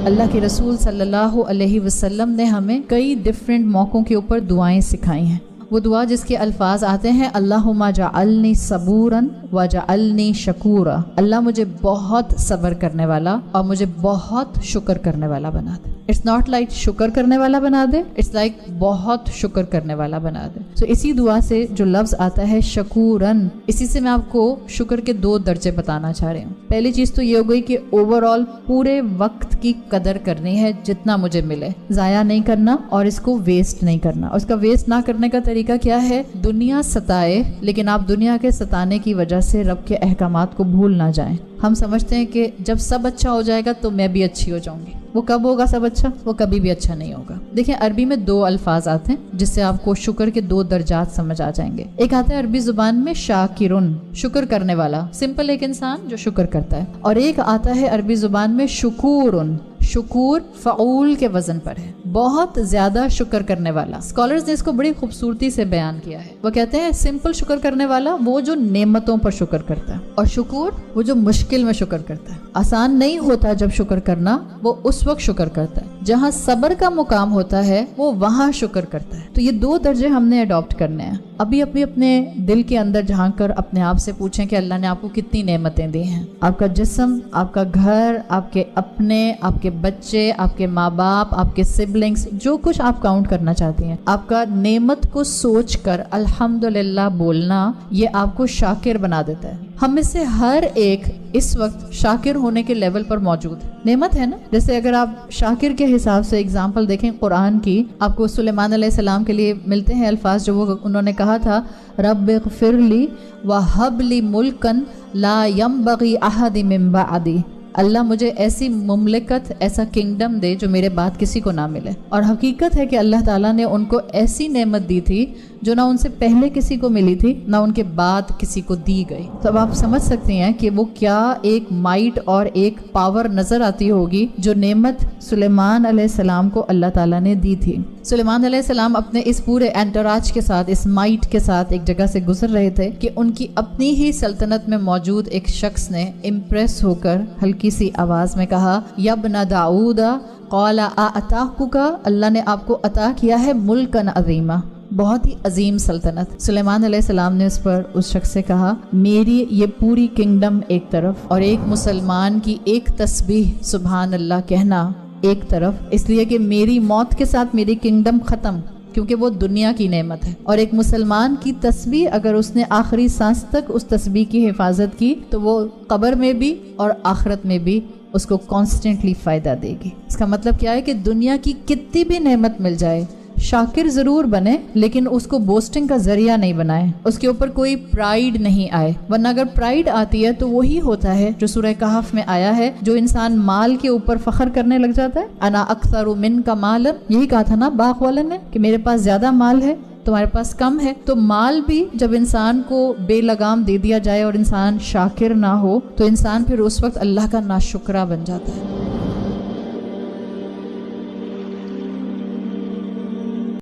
اللہ کے رسول صلی اللہ علیہ وسلم نے ہمیں کئی ڈفرینٹ موقعوں کے اوپر دعائیں سکھائی ہیں. وہ دعا جس کے الفاظ آتے ہیں اللہم جعلنی صبورا وجعلنی شکورا، اللہ مجھے بہت صبر کرنے والا اور مجھے بہت شکر کرنے والا بنا دے. اٹس ناٹ لائک شکر کرنے والا بنا دے، اٹس لائک بہت شکر کرنے والا بنا دے. سو اسی دعا سے جو لفظ آتا ہے شکورن، اسی سے میں آپ کو شکر کے 2 درجے بتانا چاہ رہی ہوں. پہلی چیز تو یہ ہو گئی کہ اوور آل پورے وقت کی قدر کرنی ہے جتنا مجھے ملے، ضائع نہیں کرنا اور اس کو ویسٹ نہیں کرنا. اس کا ویسٹ نہ کرنے کا طریقہ کیا ہے؟ دنیا ستائے لیکن آپ دنیا کے ستانے کی وجہ سے رب کے احکامات کو بھول نہ جائیں. ہم سمجھتے ہیں کہ جب سب اچھا ہو جائے گا تو میں بھی اچھی ہو جاؤں گی. وہ کب ہوگا سب اچھا؟ وہ کبھی بھی اچھا نہیں ہوگا. دیکھیں عربی میں 2 الفاظ آتے ہیں جس سے آپ کو شکر کے 2 درجات سمجھ آ جائیں گے. ایک آتا ہے عربی زبان میں شاکرن، شکر کرنے والا، سمپل ایک انسان جو شکر کرتا ہے. اور ایک آتا ہے عربی زبان میں شکورن، شکور فعول کے وزن پر ہے، بہت زیادہ شکر کرنے والا. اسکالرز نے اس کو بڑی خوبصورتی سے بیان کیا ہے. وہ کہتے ہیں سمپل شکر کرنے والا وہ جو نعمتوں پر شکر کرتا ہے، اور شکور وہ جو مشکل میں شکر کرتا ہے. آسان نہیں ہوتا جب شکر کرنا، وہ اس وقت شکر کرتا ہے. جہاں صبر کا مقام ہوتا ہے وہ وہاں شکر کرتا ہے. تو یہ 2 درجے ہم نے اڈاپٹ کرنے ہیں. ابھی اپنے دل کے اندر جھانک کر اپنے آپ سے پوچھیں کہ اللہ نے آپ کو کتنی نعمتیں دی ہیں. آپ کا جسم، آپ کا گھر، آپ کے اپنے، آپ کے بچے، آپ کے ماں باپ، آپ کے سبلنگز، جو کچھ آپ کاؤنٹ کرنا چاہتی ہیں. آپ کا نعمت کو سوچ کر الحمدللہ بولنا یہ آپ کو شاکر بنا دیتا ہے. ہم میں سے ہر ایک اس وقت شاکر ہونے کے لیول پر موجود ہے. نعمت ہے نا. جیسے اگر آپ شاکر کے حساب سے اگزامپل دیکھیں قرآن کی، آپ کو سلیمان علیہ السلام کے لیے ملتے ہیں الفاظ جو انہوں نے کہا تھا رب اغفر لی وہب لی ملکا لا ينبغی احد من بعدی، اللہ مجھے ایسی مملکت، ایسا کنگڈم دے جو میرے بعد کسی کو نہ ملے. اور حقیقت ہے کہ اللہ تعالیٰ نے ان کو ایسی نعمت دی تھی جو نہ ان سے پہلے کسی کو ملی تھی نہ ان کے بعد کسی کو دی گئی. تو اب آپ سمجھ سکتے ہیں کہ وہ کیا ایک مائٹ اور ایک پاور نظر آتی ہوگی جو نعمت سلیمان علیہ السلام کو اللہ تعالیٰ نے دی تھی. سلیمان علیہ السلام اپنے اس پورے انٹراج کے ساتھ، اس مائٹ کے ساتھ ایک جگہ سے گزر رہے تھے کہ ان کی اپنی ہی سلطنت میں موجود ایک شخص نے امپریس ہو کر ہلکی سی آواز میں کہا یا ابن داؤد قال اعطاک، اللہ نے آپ کو عطا کیا ہے ملکن عظیما، بہت ہی عظیم سلطنت. سلیمان علیہ السلام نے اس پر اس شخص سے کہا میری یہ پوری کنگڈم ایک طرف اور ایک مسلمان کی ایک تسبیح سبحان اللہ کہنا ایک طرف، اس لیے کہ میری موت کے ساتھ میری کنگڈم ختم، کیونکہ وہ دنیا کی نعمت ہے. اور ایک مسلمان کی تسبیح اگر اس نے آخری سانس تک اس تسبیح کی حفاظت کی تو وہ قبر میں بھی اور آخرت میں بھی اس کو کانسٹنٹلی فائدہ دے گی. اس کا مطلب کیا ہے کہ دنیا کی کتنی بھی نعمت مل جائے شاکر ضرور بنے لیکن اس کو بوسٹنگ کا ذریعہ نہیں بنائے، اس کے اوپر کوئی پرائیڈ نہیں آئے. ورنہ اگر پرائیڈ آتی ہے تو وہی ہوتا ہے جو سورہ کہف میں آیا ہے، جو انسان مال کے اوپر فخر کرنے لگ جاتا ہے. انا اکثر من کا مال، یہی کہا تھا نا باغ والے نے کہ میرے پاس زیادہ مال ہے تمہارے پاس کم ہے. تو مال بھی جب انسان کو بے لگام دے دیا جائے اور انسان شاکر نہ ہو تو انسان پھر اس وقت اللہ کا ناشکرہ بن جاتا ہے.